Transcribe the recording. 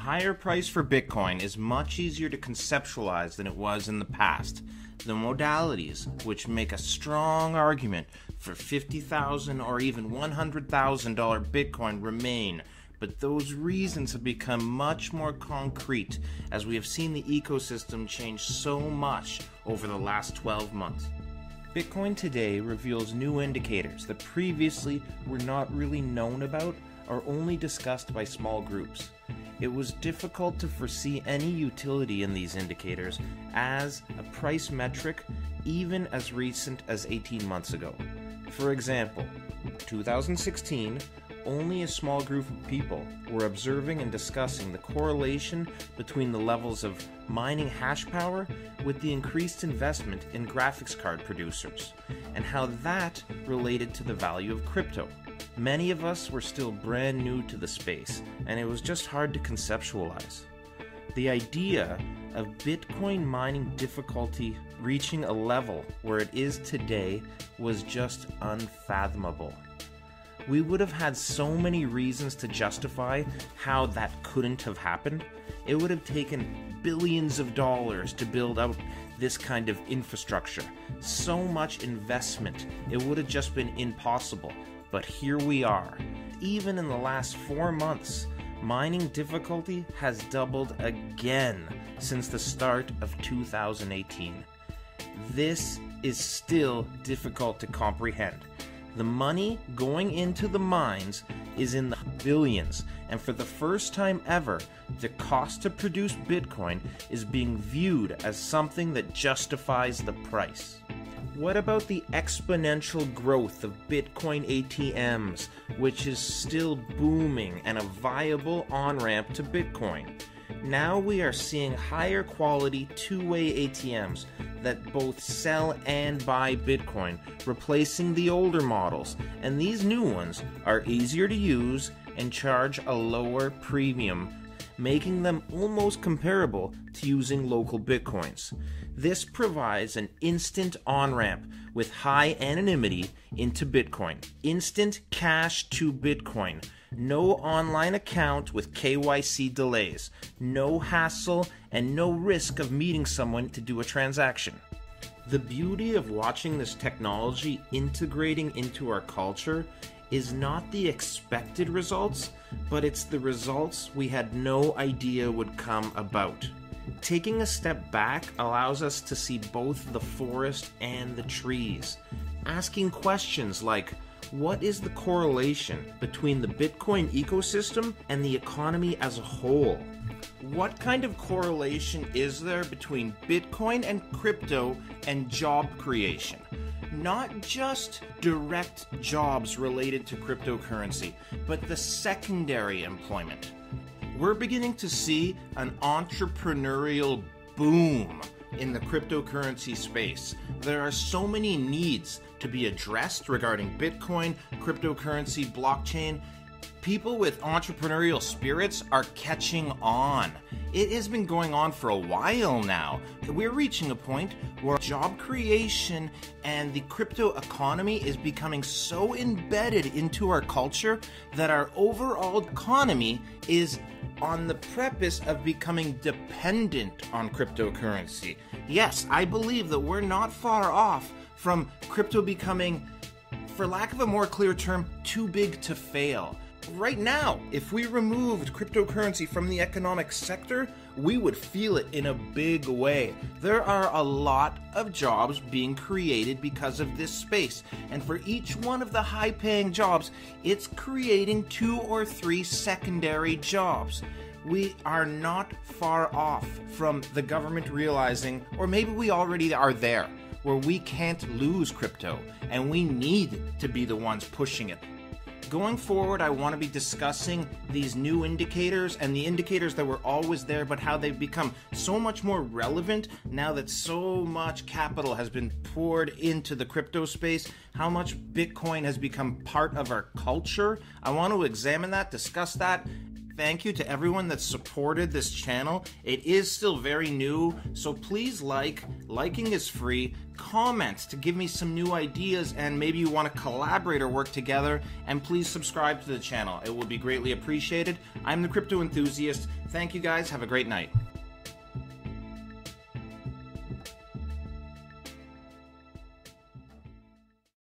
higher price for Bitcoin is much easier to conceptualize than it was in the past. The modalities, which make a strong argument for $50,000 or even $100,000 Bitcoin, remain, but those reasons have become much more concrete as we have seen the ecosystem change so much over the last 12 months. Bitcoin today reveals new indicators that previously were not really known about or only discussed by small groups. It was difficult to foresee any utility in these indicators as a price metric even as recent as 18 months ago. For example, 2016, only a small group of people were observing and discussing the correlation between the levels of mining hash power with the increased investment in graphics card producers, and how that related to the value of crypto. Many of us were still brand new to the space, and it was just hard to conceptualize. The idea of Bitcoin mining difficulty reaching a level where it is today was just unfathomable. We would have had so many reasons to justify how that couldn't have happened. It would have taken billions of dollars to build out this kind of infrastructure. So much investment, it would have just been impossible. But here we are. Even in the last 4 months, mining difficulty has doubled again since the start of 2018. This is still difficult to comprehend. The money going into the mines is in the billions, and for the first time ever, the cost to produce Bitcoin is being viewed as something that justifies the price. What about the exponential growth of Bitcoin ATMs, which is still booming and a viable on-ramp to Bitcoin? Now we are seeing higher quality two-way ATMs that both sell and buy Bitcoin, replacing the older models, and these new ones are easier to use and charge a lower premium, making them almost comparable to using local Bitcoins. This provides an instant on-ramp with high anonymity into Bitcoin. Instant cash to Bitcoin. No online account with KYC delays. No hassle and no risk of meeting someone to do a transaction. The beauty of watching this technology integrating into our culture is not the expected results, but it's the results we had no idea would come about. Taking a step back allows us to see both the forest and the trees. Asking questions like, what is the correlation between the Bitcoin ecosystem and the economy as a whole? What kind of correlation is there between Bitcoin and crypto and job creation? Not just direct jobs related to cryptocurrency, but the secondary employment. We're beginning to see an entrepreneurial boom in the cryptocurrency space. There are so many needs to be addressed regarding Bitcoin, cryptocurrency, blockchain. People with entrepreneurial spirits are catching on. It has been going on for a while now. We're reaching a point where job creation and the crypto economy is becoming so embedded into our culture that our overall economy is on the preface of becoming dependent on cryptocurrency. Yes, I believe that we're not far off from crypto becoming, for lack of a more clear term, too big to fail. Right now, if we removed cryptocurrency from the economic sector, we would feel it in a big way. There are a lot of jobs being created because of this space, and for each one of the high-paying jobs, it's creating 2 or 3 secondary jobs. We are not far off from the government realizing, or maybe we already are there, where we can't lose crypto, and we need to be the ones pushing it. Going forward, I want to be discussing these new indicators and the indicators that were always there, but how they've become so much more relevant now that so much capital has been poured into the crypto space, how much Bitcoin has become part of our culture. I want to examine that, discuss that, thank you to everyone that supported this channel. It is still very new, so please liking is free. Comment to give me some new ideas, and maybe you want to collaborate or work together, and please subscribe to the channel. It will be greatly appreciated. I'm the Crypto Enthusiast. Thank you guys. Have a great night.